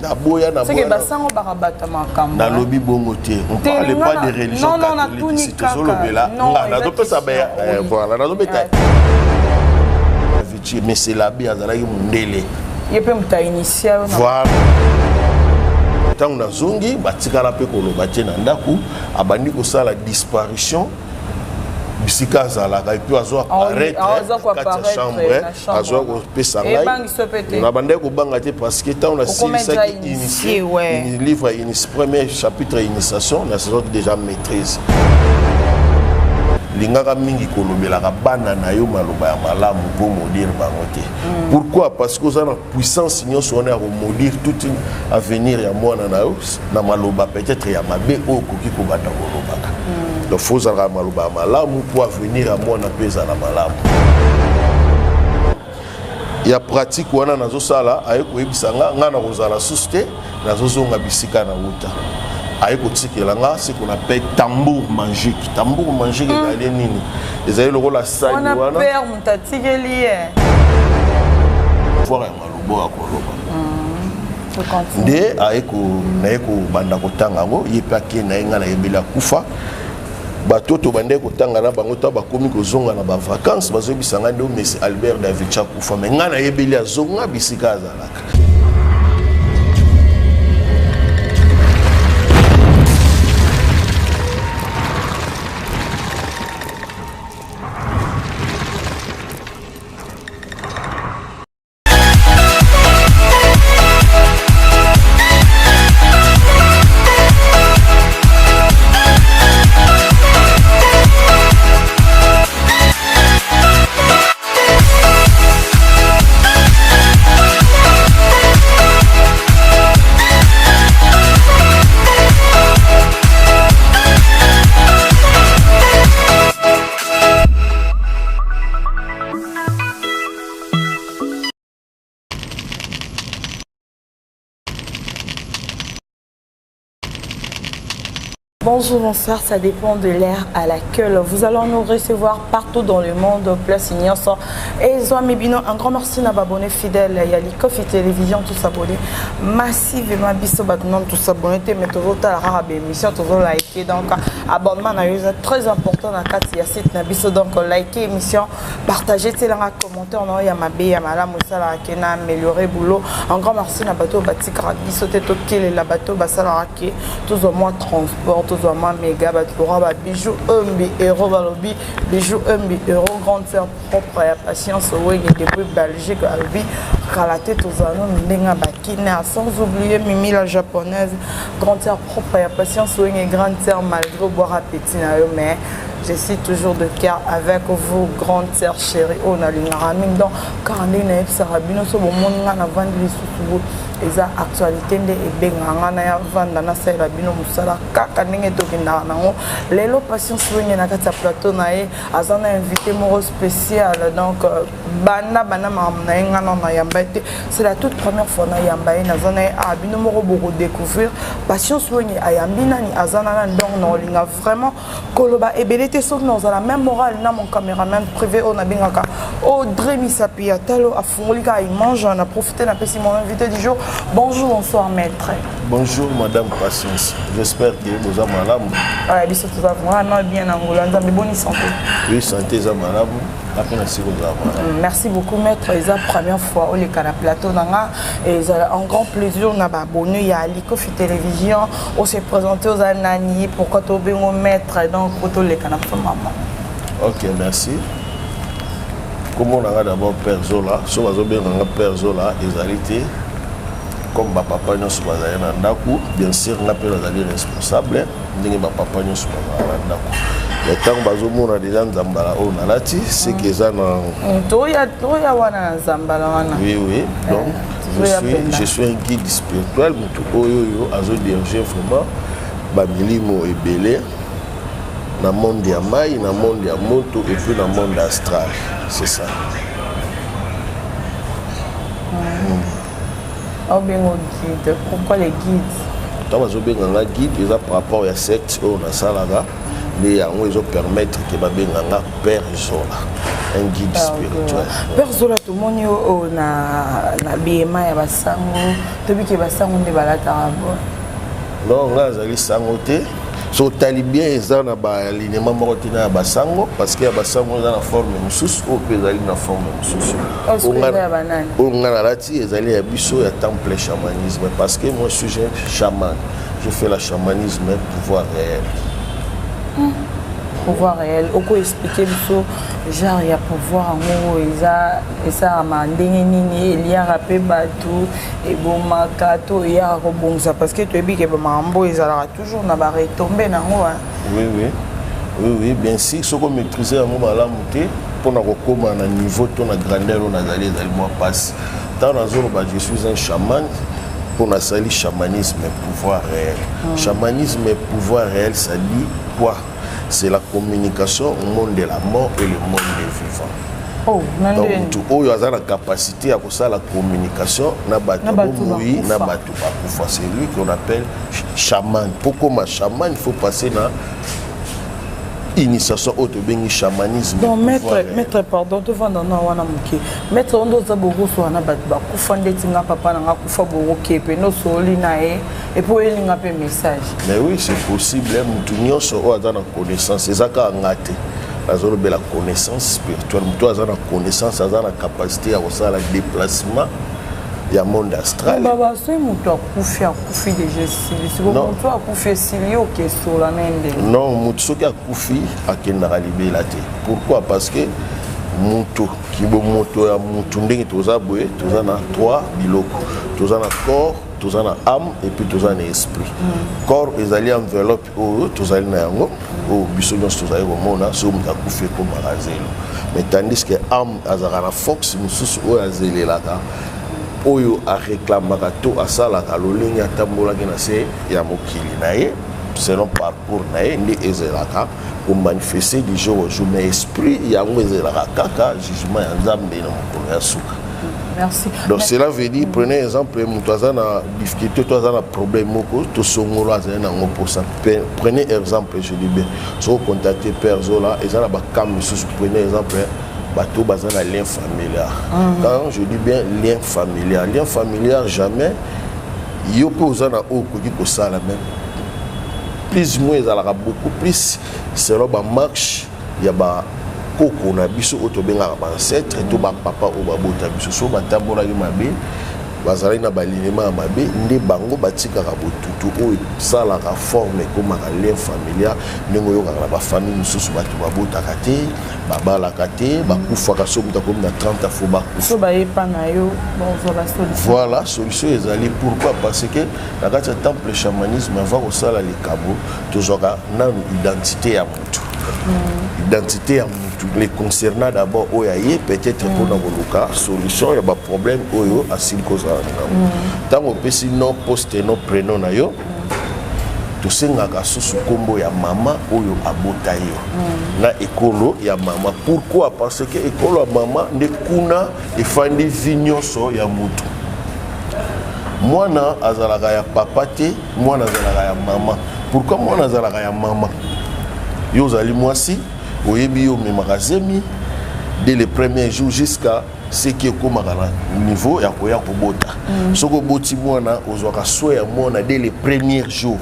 naboya c'est que basango barabata makambo na lobby bongo te on parle pas de religion catholique c'est toujours le bela na do pesa ba voilà na do beta mais c'est la bia za la mundele yepe muta initial voilà tant na zongi batikala pe ko loba te na ndaku abandi ko sala disparition bisika zala et puis azo apparaître quatre chambre azo ko pesa ngai na bande ko banga te parce que tant na si ça initié un livre premier chapitre initiation na saison déjà maîtrise lingaka mingi kolobela ka bana na yo maloba ya malamu pour maudire bango te pourquoi parce que ça na puissance nyonso on a maudire tout avenir ya mwana na yo na maloba peut-être ya mabe o koki ko bata kolobaka donc faut ça maloba ya malamu pour avenir ya mwana pesa na malamu ya pratique wana nazo sala ayeko ebisanga ngana kozala suste nazo zonga bisika na wuta ayeko tikelanga ce qu'on appelle tambour magique ezali nini ezali lokola sali wana on a père mutatikeli voir ya malobo ya koloba nde ayeko banda kotanga ngo yepake na yenga na yebela kufa batoto bande kotanga na bango ta bakomi kozonga na ba vacances bazobisanga ndo Messi Albert David Chakufa mais ngana yebeli azonga bisika azalaka. Bonjour, bonsoir, ça dépend de l'ère à laquelle vous allez nous recevoir partout dans le monde, place Ignace. Et Zoamibino, un grand merci à abonnés fidèles, il y a l'ICOF et télévision, tous abonnés. Massivement, biso batnon, tous abonnés, mais toujours la rare émission, toujours liker. Donc, abonnement, c'est très important dans le cadre de site Nabiso. Donc, liker l'émission, partager, commenter, on a ma bé, ma moussala, kena, améliorer boulot. Un grand merci à bateau, batikara, biso, teto, kill, la bateau, basala, tous au moins transport. Méga batlora bijou umbi héros balobi bijou umbi héros grande sœur propre à patience ouais depuis Belgique albi kalaté tous anos ndenga bakina sans oublier Mimi la japonaise grande sœur propre à patience ouais grande sœur malgré boire appétit na yo mais je suis toujours de cœur avec vous grande sœur chérie on a l'ingraming donc quand on est sarabino so bon monde na vendre les sous eza actualité nde ebenganga na ya vanda na sala bino musala kaka ndenge tokenda nango lelo patience wenge na kati ya plateau na ye azana invité moro spécial donc bana mamna yenga na yamba te c'est la toute première fois na yamba na zona a bino moro boko découvrir patience wenge ayambi nani azana na ndong na linga vraiment koloba ebelete sauf dans la même morale na mon caméraman privé on a bengaka Audrey Misapi atalo afungolika il mange on a profité na pesi mon invité du jour. Bonjour, bonsoir maître. Bonjour madame Patience. J'espère que vous avez malade. Oui, bien sûr, tout ça va bien en Angola. Vous avez bonne santé. Oui, santé, vous avez malade. Merci beaucoup maître. C'est la première fois au Lekana Plateau. Et un grand plaisir on a abonné à l'ICOF télévision. On s'est présenté aux Anani pour quand on est maître donc pour les Lekana maman. Ok, merci. Comment on a d'abord Père Zola, si on a bien Père Zola, les comme ma papa nous sommes bien sûr on appelle les responsables ndenge ma papa nous sommes le temps bazomo na déjà nzambala on alati c'est que ça na toya wana nzambala wana oui donc je suis un guide spirituel mutu oyo azo diriger vraiment ba milimo ebele na monde ya mai na monde ya moto et puis na monde astral c'est ça. Oh bien guide. Pourquoi les guides? Tant que je guide, déjà par rapport à cette on a ça là-bas. les yango ils ont permettre que babenganga Père Zola, un guide spirituel. Père Zola tout monde na BMA ya basango tobi ke basango nde balata rabo. Non, nga zali sango te. So talibien eza na ba alignement moko tina ya basango parce que ya basango eza na forme mususu o pe ezali na forme mususu. O nga na lati ezali ya biso ya temple chamanisme parce que moi je suis chaman. Je fais la chamanisme pouvoir réel. Pouvoir réel. Oko expliquer biso genre ya pouvoir ngo eza mandenge nini elia rapé batu et bon makato ya robonza parce que tu ebi ke ba mambo ezala toujours na ba retomber nango. Oui, bien sûr, ce qu'on maîtriser en malamu te pour na kokoma na niveau to na grandeur on azali moi passe. Tant na zone je suis un chaman. Pour la sali chamanisme et pouvoir réel. Chamanisme et pouvoir réel, ça dit quoi? C'est la communication au monde de la mort et le monde des vivants. Oh, donc tout il y a la capacité à faire la communication na batu oui na batu bakufa. C'est lui qu'on appelle chaman. Pour comme un chaman, il faut passer na initiation auto bengi chamanisme. Donc maître pardon devant dans wana muke. Maître on doit beaucoup so na batu bakufa ndeti nga papa na kufa boko kepe no soli na e et pour il nga pe message. Mais oui, c'est possible mutu nyonso o azana connaissance ezaka ngate. Azolo bela connaissance spirituelle mutu azana connaissance azana capacité à faire le déplacement. Il y a un monde astral. Baba, c'est mutu akufi déjà sili. C'est mutu akufi sili au keso la nende. Non, mutu soki akufi akendaka libela te. Pourquoi? Parce que mutu kibo moto ya mutu ndenge toza boye, toza na trois biloko. Toza na corps, toza na âme et puis toza na esprit. Corps ezali enveloppe o tozali na yango. O biso nyonso tozali komona so mutu akufi ko magazelo. Mais tandis que âme azaka na force mususu o azelelaka. Oyo a réclamé tout à ça la caloline ya tambola ki na se ya mokili na ye selon parcours na ye ndi ezelaka pour manifester du jour au jour mais esprit yango ezelaka kaka jugement ya nzambe na mokolo ya suka. Merci. Donc cela veut dire prenez exemple mutoza na difficulté toza na problème moko to songolo azana nango pour ça. Prenez exemple je dis bien so contacter Père Zola ezana ba kam sous prenez exemple bateau basé dans lien familial. Quand je dis bien lien familial, jamais il y a pas au ça la même. Plus ou moins il y a beaucoup plus c'est là marche il y a ba koko na biso otobenga ba ancêtre to ba papa ou ba bota biso so ba tambola ki mabe bazali na balinema mabe nde bango batika ka botutu o sala ka forme comme ka lien familial ndenge yo ka ba famille mususu batu babota kate babala kate bakufa ka so muta comme na 30 fois bakufa so ba yepa na yo bon la solution. Voilà solution ezali pourquoi parce que la kati temple chamanisme avant ko sala les kabo tozoka na identité ya mutu. Identité à les concernant d'abord oyaye peut-être pour na solution il y a pas problème oyo à silkoza tant on peut sinon poste no prénom na yo to sengaka susu kombo ya mama oyo abota yo na ekolo ya mama. Pourquoi? Parce que ekolo ya mama nde kuna efandi vinyoso ya mutu mwana azalaka ya papa te mwana azalaka ya mama. Pourquoi mwana azalaka ya mama? Yo zali mwasi oyebi yo me magazemi dès les premiers jours jusqu'à ce qui est comme à niveau ya koya kobota soko boti mwana ozwaka soya mwana dès les premiers jours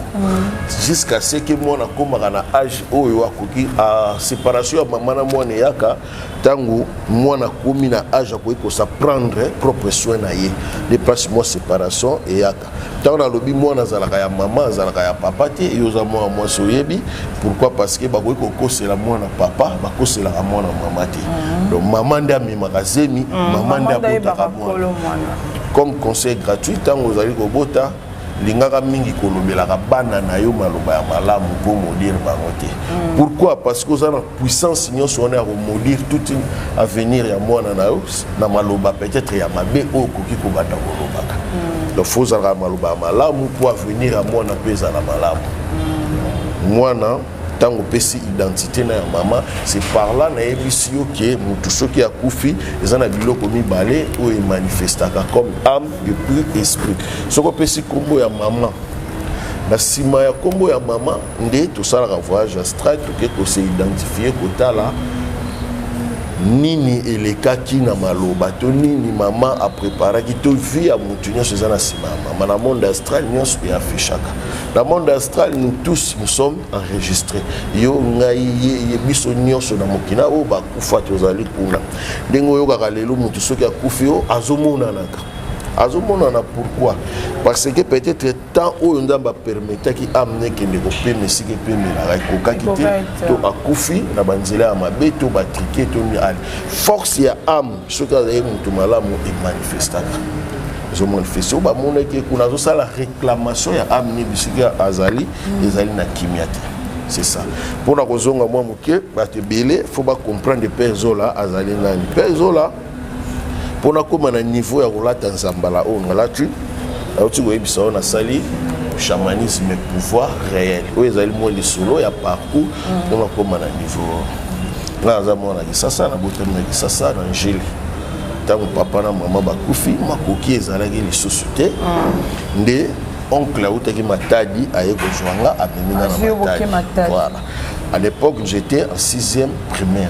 jusqu'à ce que mwana komaka na âge oyo akoki a séparation ya mama na mwana yaka tango mwana komi na âge akoki kosa prendre propre soin na ye déplacement séparation et yaka tango na lobi mwana azalaka ya mama azalaka ya papa te yoza mwana mwasi oyebi. Pourquoi? Parce que bakoki kokosela mwana papa bakoselaka mwana mama te donc mama nde amemaka zemi mama nde abotaka mwana. Comme conseil gratuit tango ozali kobota lingaka mingi kolobelaka bana na yo maloba ya malamu pour modire bango te. Pourquoi? Parce que oza na puissance nyonso wana ya komodire tout avenir ya mwana na yo na maloba peut-être ya mabe oyo okoki kobanda kolobaka. Donc faut ozalaka maloba ya malamu pour avenir ya mwana mpe ezala malamu. Mwana tango pesi identité na ya mama c'est par là na yebisi yo ke mutu soki akufi eza na biloko mibale oyo manifestaka comme âme et puis esprit. Soko pesi kombo ya mama La sima ya kombo ya maman nde tout ça la voyage astral tout que se identifier kotala nini eleka ki na maloba to nini maman a préparé ki to vie à mutunya chez na sima maman na monde astral nyos pe affichaka na monde astral nous tous nous sommes enregistrés yo ngai ye biso nyos na mokina o ba kufa tozali kuna ndengo yo kaka lelo mutu soki akufi yo azomona naka azomona pourquoi parce que peut-être temps où on va permettre qui amener que les copés mais si que peut me la kokaki to akufi na banzela ya mabe to batriquer to ni ali force ya âme ce que les mutu malamu et manifestaka zo manifester ba mona ke kuna zo sala réclamation ya âme ni bisika azali ezali na kimiate c'est ça pour la kozonga moi moke ba te belé faut pas comprendre père zola azali nani père zola pour na niveau ya kolata nzambala o ngalati auti koyebisa on a sali chamanisme et pouvoir réel o ezali mo lisolo ya parcours donc akoma na niveau na zamona kisasa na botemna kisasa na njili tango papa na mama bakufi makoki ezalaki lisusu te nde oncle autaki matadi aye kozwanga amemina na matadi voilà à l'époque j'étais en 6e primaire.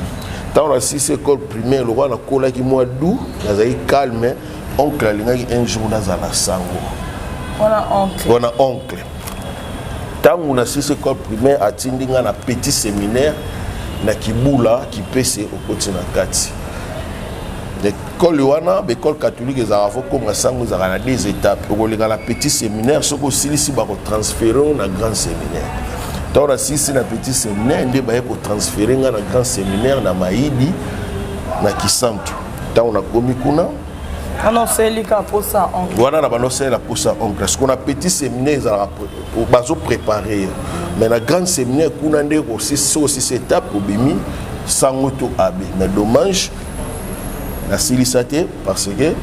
Dans la 6e école primaire, le roi a collé qui moi doux, il a calme, oncle a un jour dans la sango. On a oncle. On a oncle. Dans la 6e école primaire, a tindi un petit séminaire, na kibula qui pèse au côté de Kati. L'école catholique est à comme la sango, il y a des étapes. Pour le petit séminaire, ce qu'on va transférer au grand séminaire. Dans la 6e petit séminaire, on va transférer dans le grand séminaire na Maïdi, na Kisantu. Dans la comicuna. Ah non, c'est lui qui a posé ça en classe. Voilà, c'est la posé en classe. Qu'on a petit séminaire, on va préparer. Mais le grand séminaire, on a aussi cette étape pour Bimi, sans auto-abé. Mais dommage, la silicité, parce que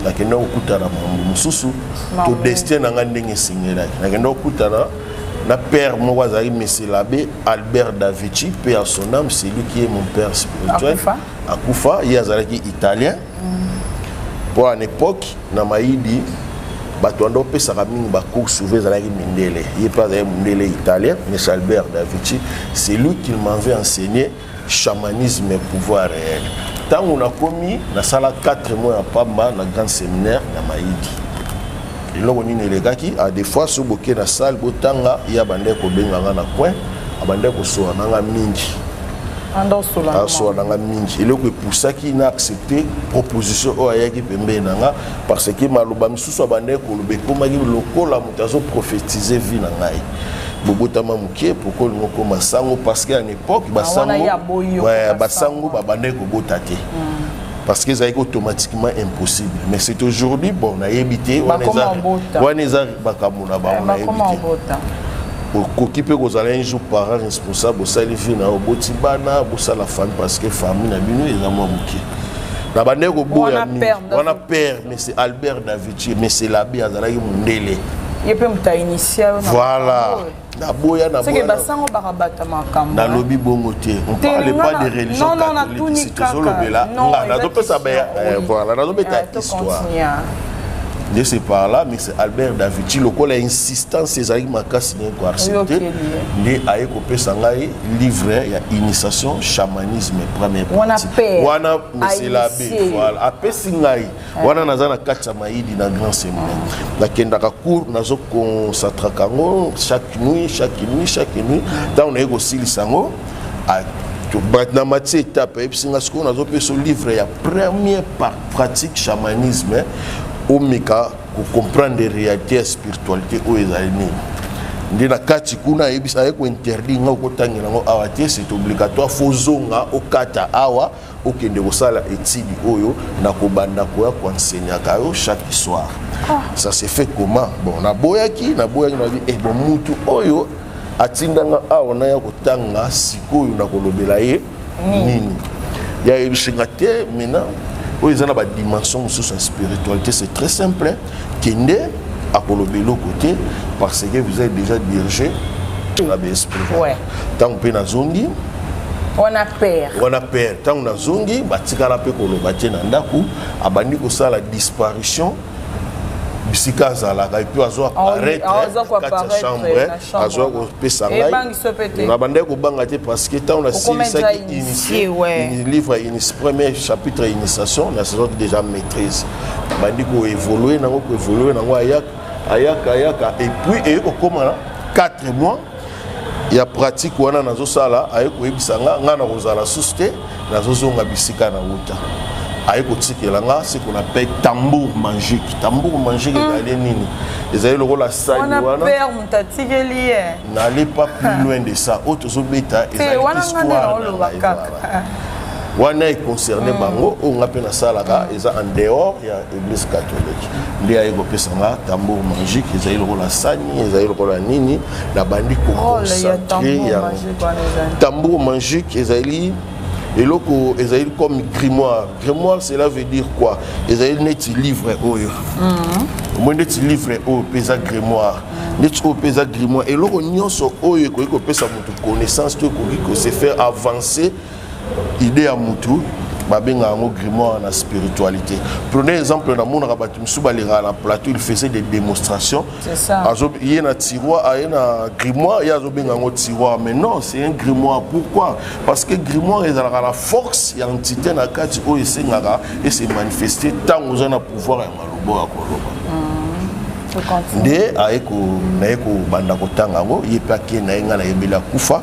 la kenda okutana mususu to destin nga ndenge singela na kenda okutana na père Mwazari Monsieur l'abbé Albert Davici, paix à son âme, c'est lui qui est mon père spirituel. Akufa, il y a un italien. Pour une époque, na Maïdi, Batuando pe Saraming Bakou Souvé Zalaki Mindele. Il n'est pas un Mindele italien, mais Albert Davici. C'est lui qui m'avait enseigné chamanisme et pouvoir réel. Tant on a commis, na sala 4 mois à Pamba, dans le grand séminaire na Maïdi. Et là, on est les gars qui, à des fois, sur le la salle, il y a des gens qui sont dans coin, il y a des gens qui sont dans la mingi. Et là, pour ça qu'il a accepté la proposition parce que Malobam sous Abandé, le prophétiser vie dans la Bogotama Mouké, pourquoi nous commençons parce qu'à l'époque, Basango, Babandé, Bogotate. Parce que c'est automatiquement impossible. Mais c'est aujourd'hui, bon, on a évité. On a occupé aux un jour parents responsables, ça les filles, au Botibana, ça la famille, parce que la famille n'a pas de on a peur, mais c'est Albert Davici, mais c'est l'abbé Azalaï Mundele. Il peut me initial. Voilà. C'est que Basango Barabata Makamba. Dans le lobby bongoté, on ne parle pas de religion catholique. Non, histoire. De ce par là, mais c'est Albert Davici, le col a insistance, c'est Zahir Makas, il a écopé Sangaï, livret, il y a initiation, chamanisme, premier partie. On a c'est l'abbé, voilà. Après Singaï, on a Nazana Katsamaïdi dans le grand séminaire. La Kendaka court, Nazo Konsatrakango, chaque nuit. Dans on a aussi le sango. Dans ma étape, on a ce livre, il y a première pratique chamanisme. Omeka pour comprendre les réalités spiritualité où ils allaient. Ndina kati kuna ebisa yeko interdit nga okotangela ngo awate c'est obligatoire fozonga okata awa okende kosala étude oyo na kobanda koya ko enseigner kayo chaque soir. Ça se fait comment? Bon na boyaki na dit eh bon mutu oyo atindanga awa na ya kotanga sikoyo na kolobela ye nini. Ya ebishinga te maintenant. Ils ont une dimension sur sa spiritualité, c'est très simple. Kende à Kolobelo côté parce que vous êtes déjà dirigé la BSP. Tant que na zongi, on a peur. Tant que na zongi, batika la pe Kolobate na ndaku, abandi ko ça la disparition bisika zalaka et puis azo apparaître kati ya chambre azo kopesa ngai na bandeko kobanga te parce que tant on a silisaki initié livre initie premier chapitre initiation na saison déjà maîtrise bandi ko évoluer nango ayaka et puis okoma 4 mois il y a pratique wana nazo sala ayeko ebisanga nga na kozala susté nazo zonga bisika na wuta ayeko tikelanga ce qu'on appelle tambour magique ezali nini ezali lokola sali wana n'allez pas plus loin de ça autre zobeta ezali histoire wana est concerné bango on appelle na salaka eza en dehors ya église catholique ndi ayeko pesanga tambour magique ezali lokola sani ezali lokola nini na bandi ko consacrer ya tambour magique ezali eloko ezali comme grimoire cela veut dire quoi ezali neti livre oyo moi neti livre oyo pesa grimoire neti oyo pesa grimoire eloko nyonso oyo ko pesa mutu connaissance to ko se faire avancer idée à mutu babenga ngo grimoire na spiritualité. Prenez exemple na mona kabatu msuba lera na plateau il faisait des démonstrations. C'est ça. Azo yena tiroir ayena grimoire ya zo benga ngo tiroir mais non, c'est un grimoire. Pourquoi? Parce que grimoire est la force ya entité na kati o esengaka et se manifester tant aux na pouvoir ya malobo ya koloba. Nde aeko banda kotanga ngo yepake na enga na yebela kufa.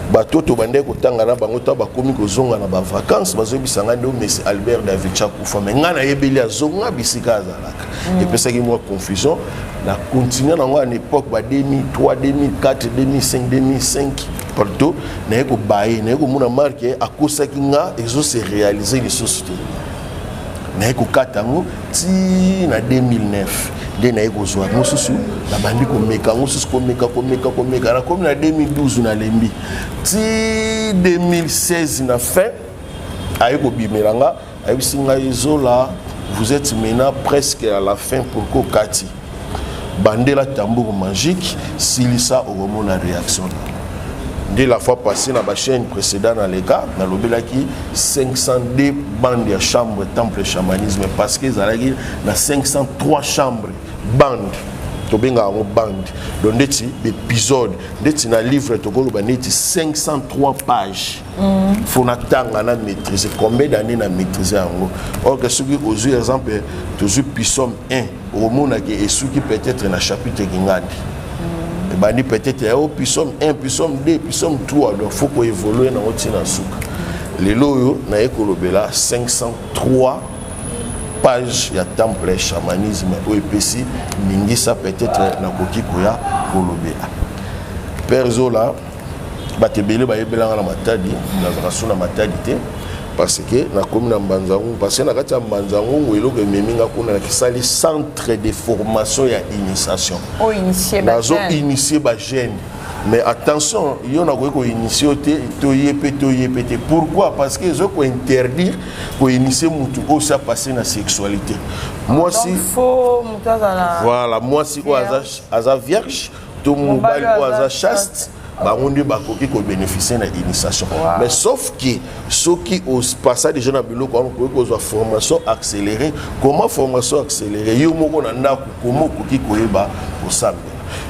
Batoto bande kotanga na bango ta bakomi kozonga na ba vacances bazobisanga ndo Messi Albert David Chakufa mais ngana yebeli azonga bisika azalaka et pesa ki moi confusion na continuer nango à l'époque ba 2003 2004 2005 2005 partout na yeko baye na yeko mona marque akosaki nga ezo se réaliser les sociétés na yeko katango ti na 2009 de na yeko zwa mosusu na bandi komeka mosusu komeka na comme na 2012 na lembi ti 2016 na fin ayeko bimelanga ayisinga izola vous êtes maintenant presque à la fin pour kokati bandela tambour magique silisa au la réaction. Dès la fois passée dans la chaîne précédente dans les cas, dans le qui 502 bandes de chambres temple chamanisme parce que ça a 503 chambres bandes. Tobenga en bande. Donc des épisodes, des na livre tokolo baneti 503 pages. Faut n'attendre à maîtriser combien d'années na maîtriser en or que celui aux yeux exemple toujours psaume 1 au monde qui qui peut-être na chapitre ngandi. Bandi peut-être au psaume 1 psaume 2 psaume 3 donc faut qu'on évolue na otina souka. Les loyo na ekolobela 503 page ya temple chamanisme au EPC ningisa peut-être na kokiko ya kolobela Père Zola batebele bayebela na matadi na zakasuna matadi te parce que na commune na Mbanzangu parce que na kati ya Mbanzangu eloko meminga kuna na kisali centre de formation ya initiation o initier ba initier ba jeune. Mais attention, il y a une initiative toyepete. Pourquoi? Parce que je peux interdire pour initier mutu aussi à passer la sexualité. Moi si voilà, moi si à vierge, tout mon bal à chaste, bah on dit bah qu'on bénéficier de l'initiation. Mais sauf que ceux qui osent passer déjà dans le bureau quand on peut formation accélérée. Comment formation accélérée? Il y a comment qui koyeba pour ça.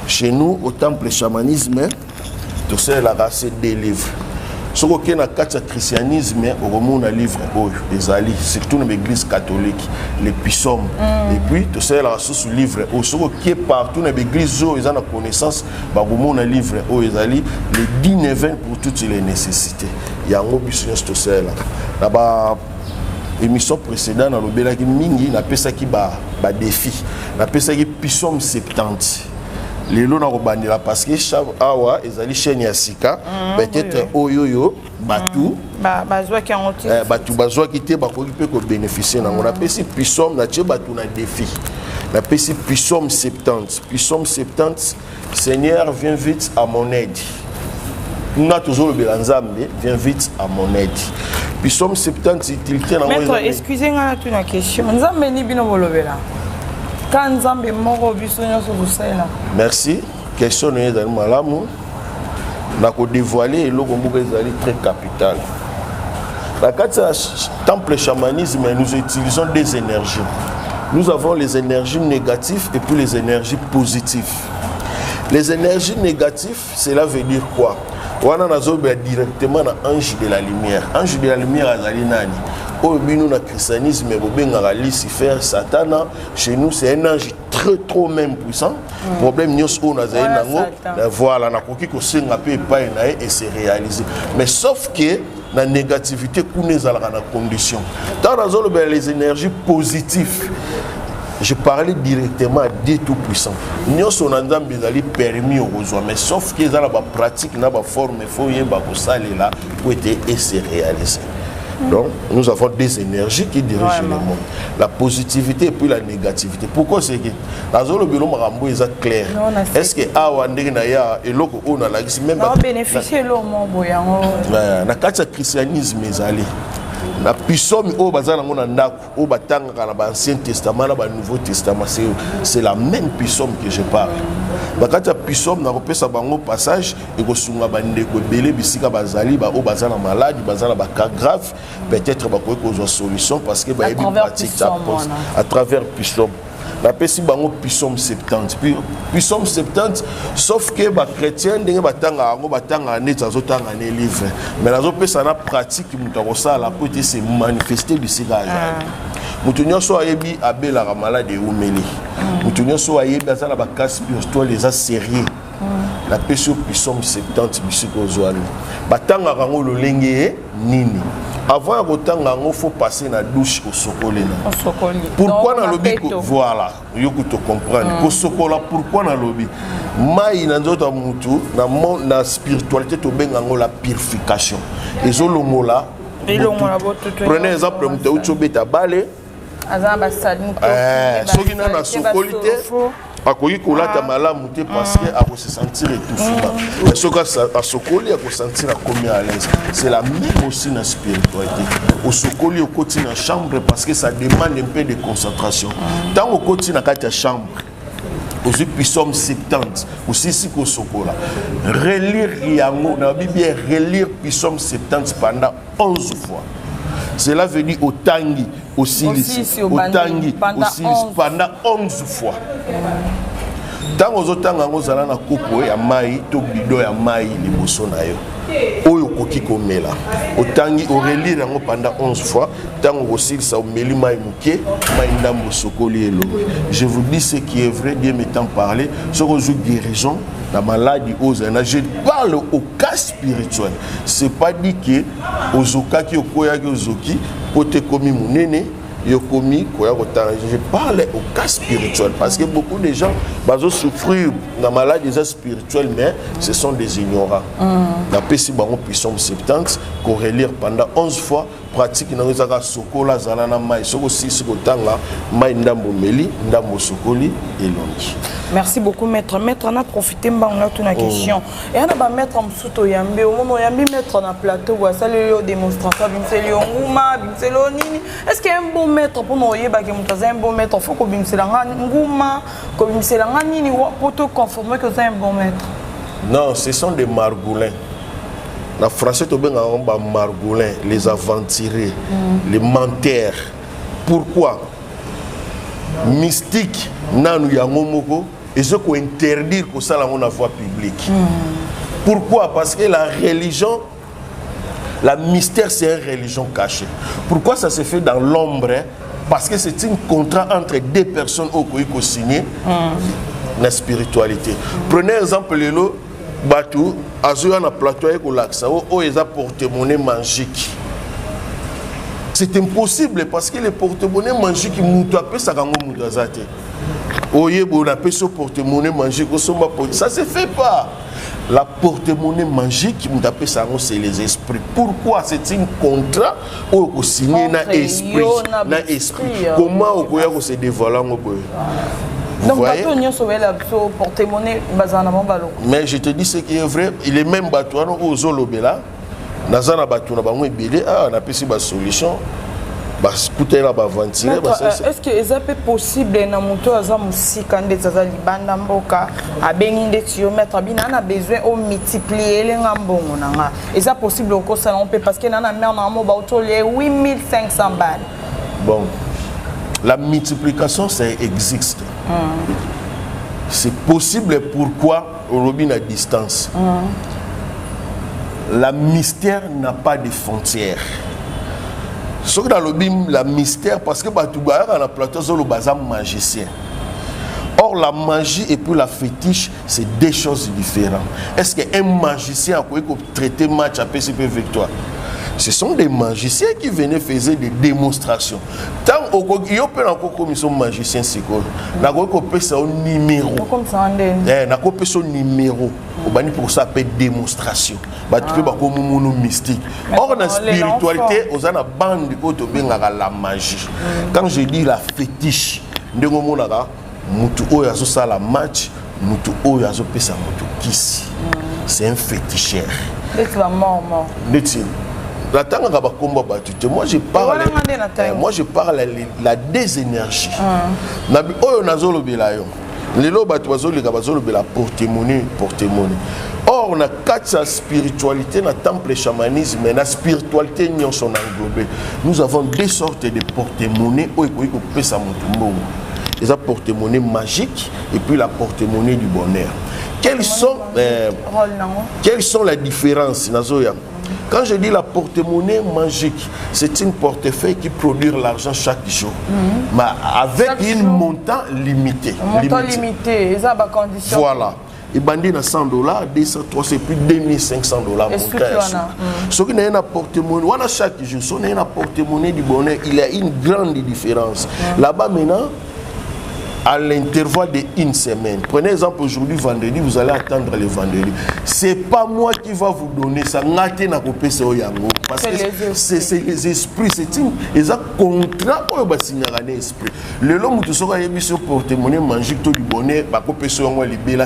Chez nous, au temple chamanisme, tout ça, la race des livres. Ce qui est dans le christianisme, on a un livre, des alliés, surtout dans l'église catholique, les psaumes. Et puis, tout ça, la race sur livre. Ce qui est partout dans l'église, ils ont la connaissance, on a un livre, les alliés, les 10 neveux pour toutes les nécessités. Il y a un autre business, tout ça. Là-bas, émission précédente, on a dit que n'a pas ça qui ba défi. N'a pas ça qui psaume 70. Les lots na parce que awa ezali chaîne ya sika peut-être oyoyo batu bazwa ki en batu bazwa ki te bakoki pe ko bénéficier na on appelle si psaume na tie batu na défi na pesi psaume 70 Seigneur viens vite à mon aide. Nous avons toujours le Belanzambe, viens vite à mon aide. Psaume 70 utilité na maître excusez-moi une question nzambe ni bino bolobela. Merci. Question est dans malamu. Na ko dévoiler le Gombo ezali très capital. La carte temple chamanisme nous utilisons des énergies. Nous avons les énergies négatives et puis les énergies positives. Les énergies négatives, cela veut dire quoi? On a directement dans l'ange de la lumière. Ange de la lumière, au christianisme, Lucifer, Satan, chez nous, c'est un ange trop même puissant. Problème, nous voilà, et c'est réalisé. Mais sauf que la négativité, nous avons la condition. Dans les énergies positives, je parlais directement à Dieu Tout-Puissant. Nous avons permis aux besoins, mais sauf qu'ils ont la pratique, la forme, il faut y là pour être et se réaliser. Donc, nous avons des énergies qui dirigent le monde. La positivité et puis la négativité. Pourquoi c'est que la zone de l'homme est clair? Est-ce que Awa et l'autre on a même pas bénéficier de l'homme le christianisme est allé. La puissance au bazar au batanga dans l'Ancien Testament, dans le Nouveau Testament, c'est la même puissance que je parle. Quand la puissance n'a pas sa bango passage et que sunga bande ko belé bisika bazali ba au bazar malade, bazar ba cas grave, peut-être ba ko une solution parce que ba pratique à travers puissance. La pesi bango puissance 70 puis puissance 70 sauf que ba chrétien ndenge batanga net azotanga ne livre mais nazo pesa na pratique muto ko sala pour se manifester du sigage muto nyonso ayebi abela ka malade umeli muto nyonso ayebi azala ba cas spirituel les a sérieux la pesi puissance 70 bisiko zoali batanga kango lolenge nini. Avant il faut passer la douche au sokoli. Pourquoi dans le lobby? Voilà, il faut te comprendre. Au sokola, pourquoi dans le lobby? Maï dans d'autres mutu, dans la spiritualité, tu as la purification. Et zolomola. Prenez exemple, mutu uchobeta balé. Soki na na sokolité. Akoyi kolata malamu te parce que a se sentir étouffement. Mais ce que a sokoli a sentir combien à l'aise. C'est la même aussi dans la spiritualité. Au sokoli au côté dans la chambre parce que ça demande un peu de concentration. Tant au côté dans la chambre, aussi puissance 70 aussi si au sokola. Relire yango na Bible relire puissance 70 pendant 11 fois. Cela veut dire au tangi, au silice, au tangi, au silice, pendant 11 fois. Tant aux autres temps, na koko ya mai, to bido ya mai liboso na yo. Oyo koki komela. Au tangi, au relire pendant 11 fois. Tant au silice, au meli mai muke, mai ndambo sokoli elo. Je vous dis ce qui est vrai, Dieu m'étant parlé. Ce que je guérison. La maladie aux je parle au cas spirituel. C'est pas dit que aux okaki au koyaki aux oki côté commis mon néné yo commis koya je parle au cas spirituel parce que beaucoup de gens vont souffrir de la maladie spirituelle mais ce sont des ignorants. La pesi bango puissance 70 qu'on relire pendant 11 fois pratique na ngaka sokola zalana mai soko sisi kotanga mai ndambo meli ndambo sokoli elongi. Merci beaucoup maître. Maître on a profité mbanga toute la question. Et on a ba maître msuto yambe au moment yambe maître na plateau wa salio démonstration bimselio nguma bimselo nini. Est-ce qu'il y a un bon maître pour nous yeba que mutaza un bon maître faut ko bimselanga nguma ko bimselanga nini pour te conformer que c'est un bon maître? Non, ce sont des margoulins. La français to benga ba margoulins, les aventuriers, les menteurs. Pourquoi? Mystique nanu yango moko et ce qu'on interdire que ça dans la voie publique. Pourquoi? Parce que la religion, la mystère, c'est une religion cachée. Pourquoi ça se fait dans l'ombre? Parce que c'est un contrat entre deux personnes au qui ont signé la spiritualité. Prenez exemple le Batou, Azoua na plateau et Kolaksa, où ils ont porte-monnaie magique. C'est impossible parce que les porte-monnaie magiques qui moutent après ça gango moutazate. Oye bon appelle ce porte-monnaie magique ça se fait pas. La porte-monnaie magique qui appelle ça c'est les esprits. Pourquoi c'est un contrat au signé na esprit comment au koya ko se dévoiler ngo boy. Donc bateau nyo sauver la porte-monnaie bazana balo. Mais je te dis ce qui est vrai, il est même bateau au zolobela. Nazana bateau na bango ebele on a pesi ba solution. Est-ce que c'est possible na moto aza musika ndeza libanda mboka abengi ndeti yo mettre bina na besoin au multiplier les ngambongo nanga est-ce possible au ça on peut parce que na mère na mo ba autolie 8500 balles. Bon La multiplication, ça existe. C'est possible. Pourquoi Robin à distance? La mystère n'a pas de frontières. Ce que dans le bim, la mystère, parce que Batouba on a plateau sur le bazar magicien. Or, la magie et puis la fétiche, c'est deux choses différentes. Est-ce qu'un magicien a pu traiter match à PCP victoire? Ce sont des magiciens qui venaient faire des démonstrations. Tant qu'il y a encore commission magicien, c'est quoi? Il y a un numéro. Il y a un numéro. Pour ça, c'est démonstration. C'est mystique. Or, dans la spiritualité, on a une bande de la magie. Quand je dis la fétiche, c'est un féticheur. Moi je parle la désénergie. Or, on a quatre spiritualités, dans le temple chamanisme, mais la spiritualité nous sont englobées. Nous avons deux sortes de porte-monnaie. Il y a la porte-monnaie magique et puis la porte-monnaie du bonheur. Quelles sont les différences? Quand je dis la porte-monnaie magique, c'est une portefeuille qui produit l'argent chaque jour, mais avec un montant limité. Un montant limité, ils ont des conditions. Voilà. Et bandit à $100, 200, 300, c'est plus de $2500. Ce qui est un porte-monnaie, on a chaque jour, si on a un porte-monnaie du bonheur, il y a une grande différence. Là-bas maintenant, à l'intervalle d'une semaine. Prenez exemple aujourd'hui, vendredi, vous allez attendre le vendredi. Ce n'est pas moi qui va vous donner ça. Parce que c'est les esprits. C'est un contrat pour les esprits. Le long où tu seras émis porte-monnaie magique du bonheur,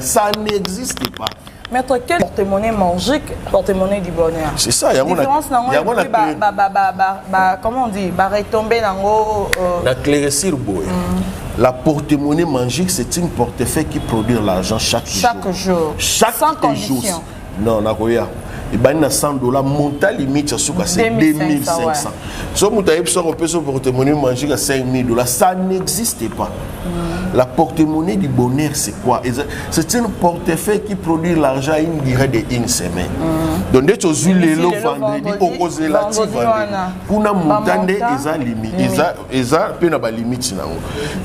ça n'existe pas. Maître, quel porte-monnaie magique, porte-monnaie du bonheur? C'est ça, il y a comment on dit, retomber dans la porte-monnaie magique, c'est une portefeuille qui produit l'argent chaque jour. Sans condition. Non, Nagoya. Et bien, $100, montant limite, c'est 2500. Si vous avez un porte-monnaie magique à $5000, ça n'existe pas. La porte-monnaie du bonheur, c'est quoi? C'est une portefeuille qui produit l'argent à une durée d'une semaine. Donc, dès que vous avez le vendredi, vous avez la limite. Vous avez une limite.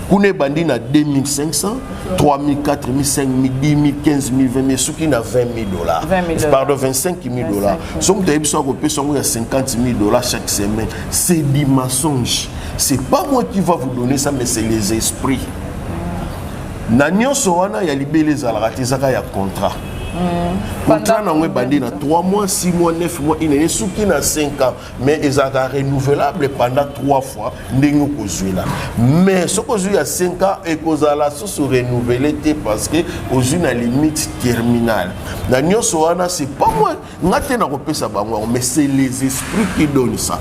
Vous avez bandi na 2500, 3000, 4000, 5000, 10 000, 15 000, 20 000, ceux qui ont $20 000. Pardon, $25 000. Si vous avez $50 000 chaque semaine, c'est du mensonge. C'est pas moi qui va vous donner ça, mais c'est les esprits. Nanyo Soana, il y a libéré les alratizaka, il y a contrat. Contrat n'a pas bandé dans 3 mois, 6 mois, 9 mois, il est sous qui n'a 5 ans, mais ils sont renouvelables pendant 3 fois. Mais ce que j'ai à 5 ans et que la se renouveler parce que aux une limite terminale. Nanyo Soana, c'est pas moi, mais c'est les esprits qui donnent ça.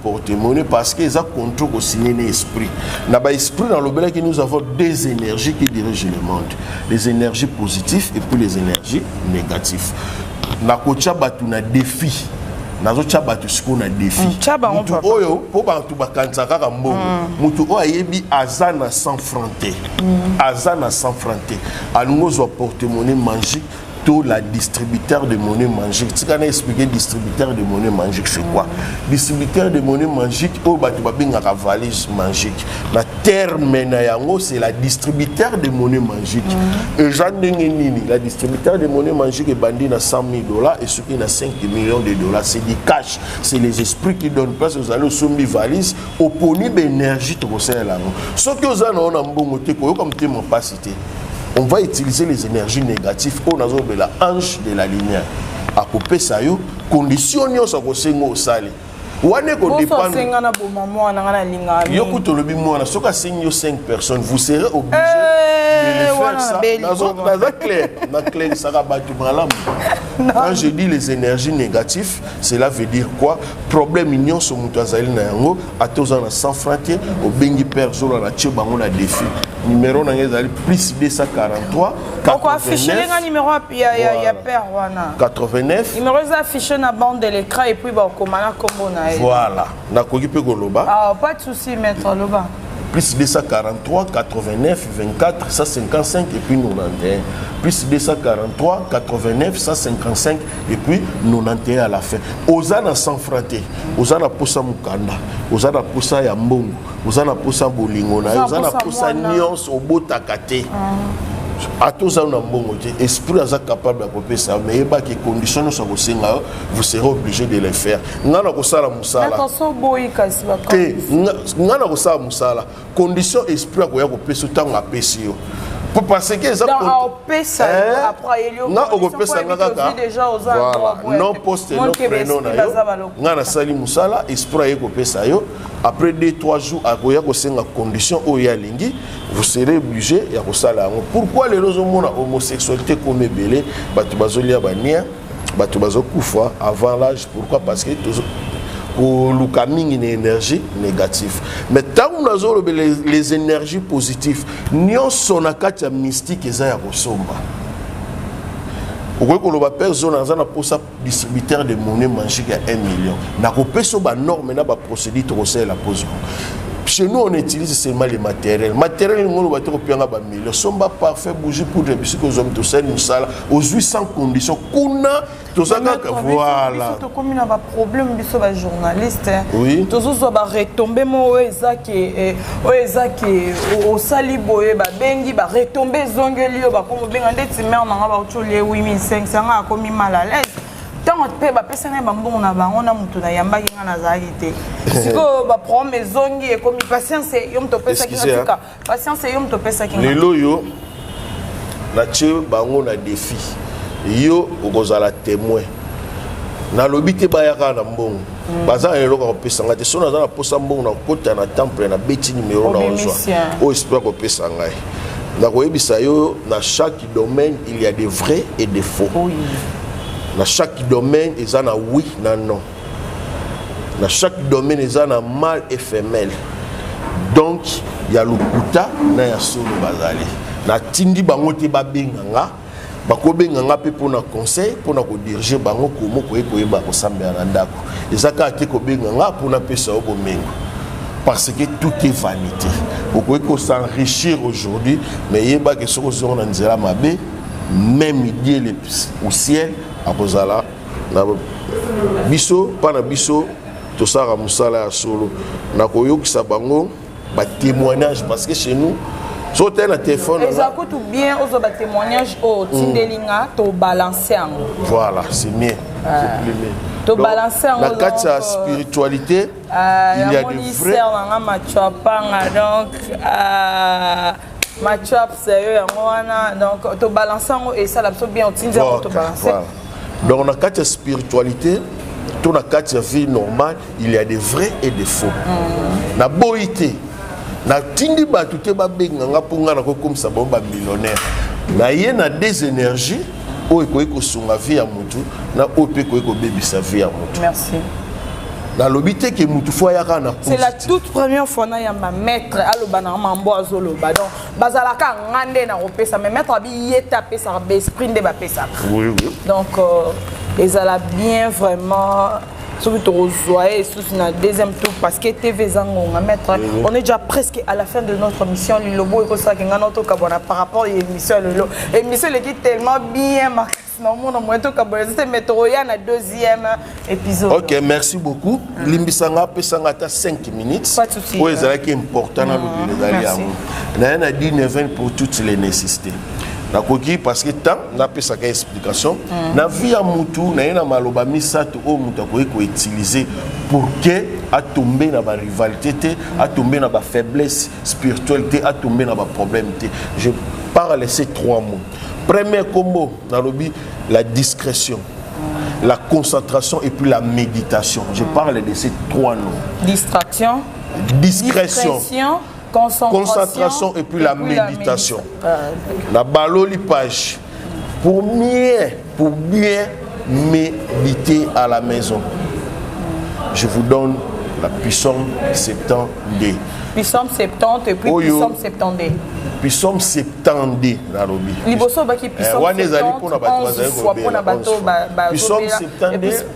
Porte-monnaie parce qu'ils ont contrôle au signer l'esprit. Dans l'esprit, dans le bel que nous avons des énergies qui dirigent le monde. Les énergies positives et puis les énergies négatives. Dans le défi. Dans le défi. Azana sans fronté. Azana sans fronté. Alors, porte-monnaie magique. La distributeur de monnaie magique. Tu peux expliquer distributeur de monnaie magique, c'est quoi? Distributeur de monnaie magique, la valise magique. Le terme, c'est la distributeur de monnaie magique. Et la distributeur de monnaie magique est bandit à $100 000 et ceux qui ont $5 millions. C'est du cash. C'est les esprits qui donnent place aux allées sur une valise au poni d'énergie. Ce que vous avez un bon côté, comme tu m'as pas cité. On va utiliser les énergies négatives au nazo de la hanche de la lumière. À couper ça, conditionner ça au sengo sali. Wane ko dépend. Yokuto le bimona, soka sengo 5 personnes, vous serez obligé de le faire ça. Nazo clair, na clair ça va battre malam. Quand je dis les énergies négatives, cela veut dire quoi? Problème union sur Moutazali na yango, à tous en 100 francs, au bengi père Zola na tche bango na défi. Numéro na ngezali plus 243 pourquoi afficher le numéro il y a père wana 89 numéro affiché na bande de l'écran et puis ba komana kombo na voilà na koki pe koloba ah pas de souci maître loba plus 243 89 24 155 et puis 91 plus 243 89 155 et puis 91 à la fin ozana sans fraté ozana posa mukanda ozana posa ya mbongo ozana posa bolingo na ozana posa nyonso obotakate à tous on a bon esprit est capable de couper ça mais il y a des conditions sont aussi vous serez obligé de les faire ngana ko sala musala attention boy kasi ba ngana ko sala musala condition esprit ko ya ko pesa tant a pesio pour passer que ça après il na ko pesa ngaka déjà aux endroits non poste non prénom na yo ngana sali musala esprit ko pesa yo après 2-3 jours à koya ko senga condition o ya lingi vous serez obligé ya ko sala pourquoi les raisons mona homosexualité comme belé batu bazolia bania batu bazokufa avant l'âge pourquoi parce que pour le coming une énergie négative mais tant on a les énergies positives nion sonakati mystique eza ya kosomba okoki koloba personne aza na posa distributeur de monnaie magique à 1 million na kopeso ba norme na ba procédure tokosala pose. Chez nous, on utilise seulement les matériels. Matériels, on va dire que millions. Somba parfait, bougie pour des biscuits aux hommes, tout ça, nous ça, aux 800 conditions. Kuna, tout ça, voilà. Surtout comme il y a un problème, il y a un journaliste. Oui. Tout ça, ça va retomber, moi, au salibo, bengi, va retomber, zongeli, comme on a dit, mais on a pas 8500, on a commis mal à l'aise. Tant que tu as un bambou, on a mutu na yamba qui na zaïté. Si tu as prendre mes zongi et comme patience et yom to pesa qui na patience et yom to pesa qui na. Les loyo na tche bango na défi. Yo okozala témoin. Na lobité bayaka na mbongo. Baza eloko ko pesa ngate so na za posa mbongo na kota na temple na beti numéro na ozo. O espère ko pesa ngai. Na ko yebisa yo na chaque domaine il y a des vrais et des faux. Oui. Dans chaque domaine, il y a oui, non. Dans chaque domaine, il y a mal et femelle. Donc, il y a le kuta, il y a solo bazali. Na tindi bango te ba benganga, ba ko benganga pe pour na conseil, pour na ko diriger bango komo ko ekoyeba ko sambela na ndako. Ezaka te ko benganga pour na pesa o bomengo. Parce que tout est vanité. Vous pouvez s'enrichir aujourd'hui, mais il y a des choses qui sont dans mabe, même idée au ciel. Apozala na biso pana biso to sara musala ya solo na koyokisa bango ba témoignage parce que chez nous so te na téléphone et ça coûte bien aux ba témoignage au tindelinga to balancer en voilà c'est mieux to balancer en la carte spiritualité il y a des vrais donc match-up sérieux donc to balancer et ça l'absorbe bien au tindelinga to balancer. Donc, dans la spiritualité, dans la vie normale, il y a des vrais et des faux. Na boité, na tindi ba tuté ba benganga ponga na comme ça bomba millionnaire. Na yena des énergies o ekoiko sunga vie ya mutu na ope koiko baby sa vie ya mutu. Merci. Na lobité que mutu fo ya kana. C'est la toute première fois na yamba maître aloba na mambo azoloba donc bazalaka ngande na opesa mais maître abi yeta pesa ba esprit de ba pesa. Oui oui. Donc ils allaient bien vraiment surtout aux joyeux sous une deuxième tour parce que TV Zango maître on est déjà presque à la fin de notre mission le lobo et ça qui notre kabona par rapport à l'émission le émission qui est tellement bien marquée. Épisode. Ok, merci beaucoup. Limbisanga pesanga ta 5 minutes. Pas de souci. Oui, c'est important dans le a dit 9 pour toutes les nécessités. Na koki parce que tant na pesaka explication na vie ya mutu na ina maloba misato o mutu ko utiliser pour que a tomber na ba rivalité te a tomber na ba faiblesse spirituelle te a tomber na ba problème te. Je parle de ces 3 mots. Premier combo, la discrétion, la concentration et puis la méditation. Je parle de ces 3 noms. Distraction, discrétion, concentration et puis la méditation. La baloli page. Pour bien méditer à la maison. Je vous donne la puissance 70. Puissance 70 et puis puissance 70. Puissance 70 dans le liboso baki puissance 70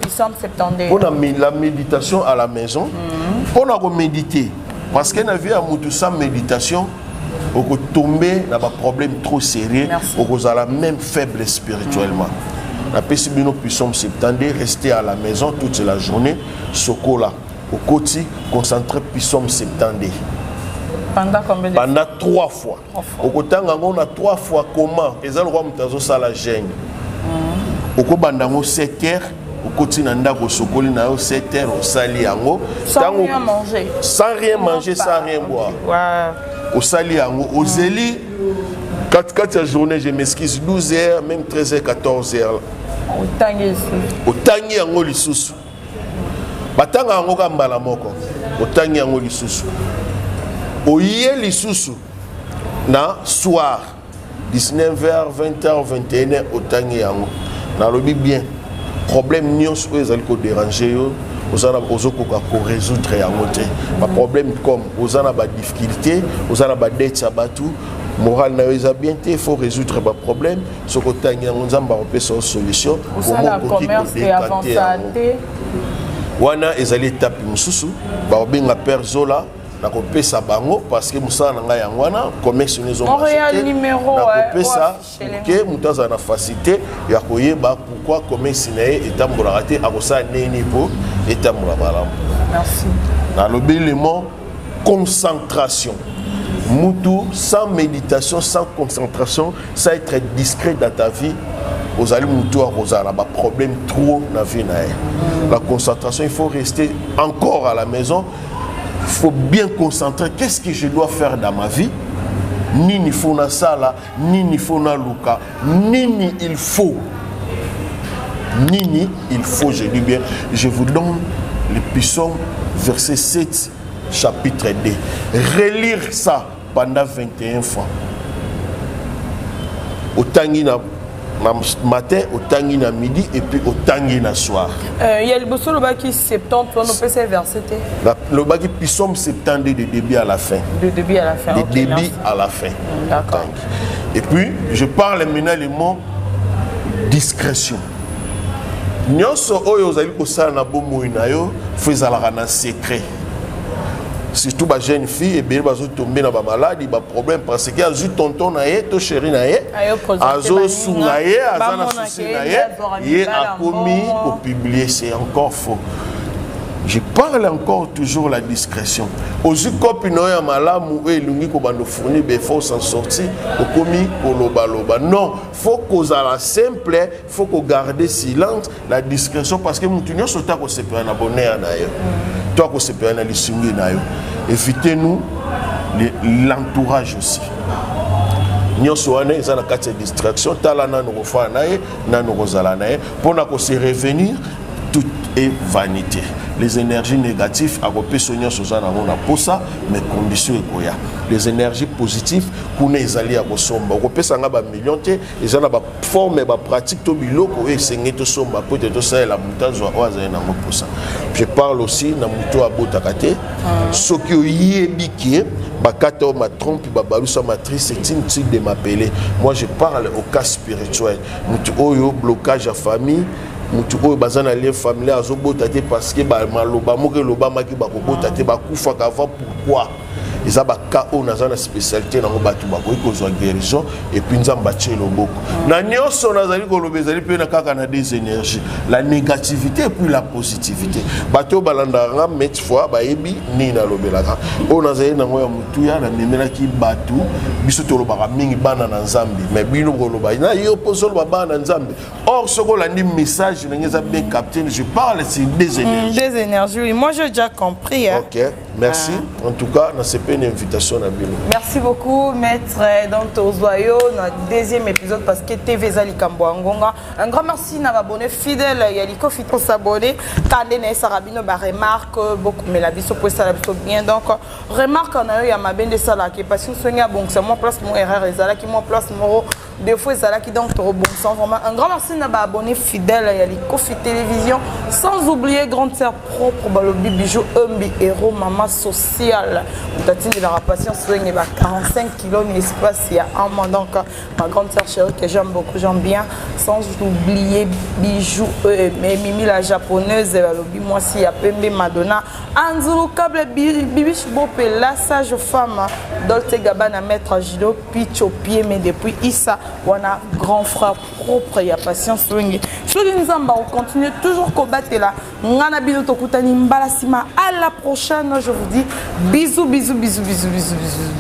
puissance 70 pour la méditation à la maison pour la méditer parce que na vie à mutu sans méditation on peut tomber dans un problème trop sérieux on peut la même faible spirituellement la puissance 70 rester à la maison toute la journée sokola au côté concentrer puissance 70. Pendant combien de Pendant 3 fois. Au côté on a 3 fois comment et ça le roi mutazo ça la gêne. Au côté bandango 7 heures au côté nanda ko sokoli na 7 heures au sali yango sans rien manger. Sans rien manger, sans rien boire. Ouais. Au sali yango au zeli 4 journées je m'excuse 12 heures même 13 heures 14 heures. Au tangi ici. Au tangi yango lisusu. Batanga yango ka mbala moko. Au tangi yango lisusu. Oye lisusu na soir 19h 20h 21h otangi yango na lobi bien problème nyos o ezali ko déranger yo ozana ozoko ko résoudre yango te ba problème comme ozana ba difficulté ozana ba dette abatu moral na yo eza bien te faut résoudre ba problème soko tangi yango nzamba opesa solution comment commerce et avancer wana ezali étape mususu ba benga père Zola na kopesa bango parce que musala nga yangwana commerce nezo Montréal numéro na kopesa que mutaza na facilité ya koyeba pourquoi commerce na etambola raté akosa neni po etambola malam. Merci. Dans le élément concentration. Mutu sans méditation, sans concentration, ça être discret dans ta vie. Aux allez mutu à rosala ba problème trop na vie na. La concentration, il faut rester encore à la maison. Il faut bien concentrer. Qu'est-ce que je dois faire dans ma vie? Ni faut na sala, ni faut na luka, ni il faut. Ni il faut, je dis bien. Je vous donne le psaume verset 7, chapitre 2. Relire ça pendant 21 fois. Au tangina matin, au tangina midi et puis au tangina soir. Il y a le bosso le baki 70, on peut faire verset. Le baki psaume 70 de début à la fin. De début à la fin. De début à la fin. D'accord. Et puis, je parle maintenant le mot discrétion. Nyonso oyo ozali kosala na bomoi na yo faut ezalaka na secret. Surtout ba jeune fille et bien bazo tomber na ba maladie ba problème parce que azu tonton na ye to chéri na ye azo sunga ye azana souci na ye a commis au publier c'est encore faux. Je parle encore toujours la discrétion. Ozu kopi no ya malamu e lungi ko bando fournir be faut s'en sortir au commis au loba loba. Non, faut kozala simple, faut ko garder silence, la discrétion parce que mutu nyo sota ko sepela na bonheur na yo. Toi ko sepela na lisungi na yo. Évitez-nous l'entourage aussi. Nyoso wana ezana kati ya distraction tala na no fa na ye na no kozala na ye pona ko se revenir tout est vanité. Les énergies négatives à repérer soigner Suzanne na posa mais conditions ekoya. Les énergies positives kuna ezali ya kosomba kopesa nga ba million te ezana ba forme ba pratique to biloko e sengi to somba peut-être ça la mutazo oaza na posa. Je parle aussi na muto abotaka te soki oyebiki bakata ma trompe ba balusa matrice c'est inutile de m'appeler. Moi je parle au cas spirituel. Muto oyo blocage à famille mutu oyo bazana lien familial azobota te parce que ba maloba moke loba maki ba kobota te ba kufa kava pourquoi eza ba ka o na zana spécialité na ngobatu ba ko kozwa guérison et puis nzamba tshelo boko na nyonso nazali ko lobezali pe na kaka na des énergies la négativité et puis la positivité bato balanda nga met fois ba yebi ni na lobelaka o nazali na ngoya mutu ya na memela ki batu biso to lobaka mingi bana na nzambe mais bino ko loba na yo poso loba bana na nzambe or soko la ni message na ngeza bien capté je parle c'est des énergies des énergies oui moi j'ai déjà compris hein. OK merci en tout cas na c'est une invitation à Bilo. Merci beaucoup maître donc Tozoyo notre deuxième épisode parce que TV Zali Kamboangonga un grand merci na abonné fidèle Yaliko Fito s'abonner quand ne sarabino ba remarque beaucoup mais la biso pour ça la biso bien donc remarque on a eu ya mabende sala qui parce que sonia bon c'est mon place mon erreur ezala qui mon place des fois ça là qui donc trop bon sans vraiment un grand merci na ba abonné fidèle ya Likofi Télévision sans oublier grande sœur propre balobi bijou umbi héros maman sociale tatine de la patience soigne ba 45 kilos l'espace il y a un mois donc ma grande sœur chérie que j'aime beaucoup j'aime bien sans oublier bijou mais Mimi la japonaise balobi moi si ya Pembe Madonna Anzulu câble bibiche bopé la sage femme Dolce Gabbana maître Gilo pitch au pied mais depuis Issa on a grand frère propre il y a patience soigne sur les nzamba on continue toujours combattre là ngana bino tokutani mbala sima à la prochaine je vous dis bisous bisous bisous bisous bisous bisous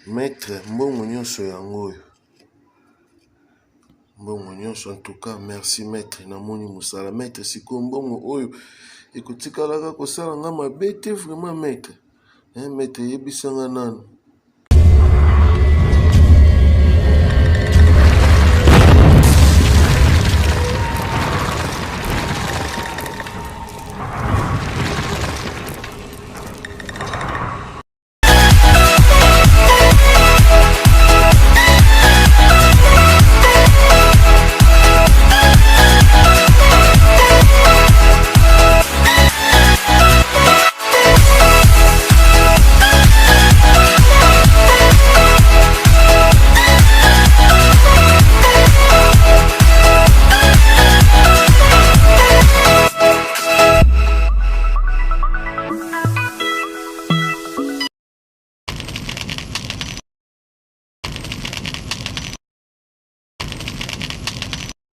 Maître mbongo nyonso yango mbongo nyonso en tout cas merci maître namoni musala maître siko mbongo oyo ekotikalaka kosala nga mabe te vraiment maître maître yebisanga nanu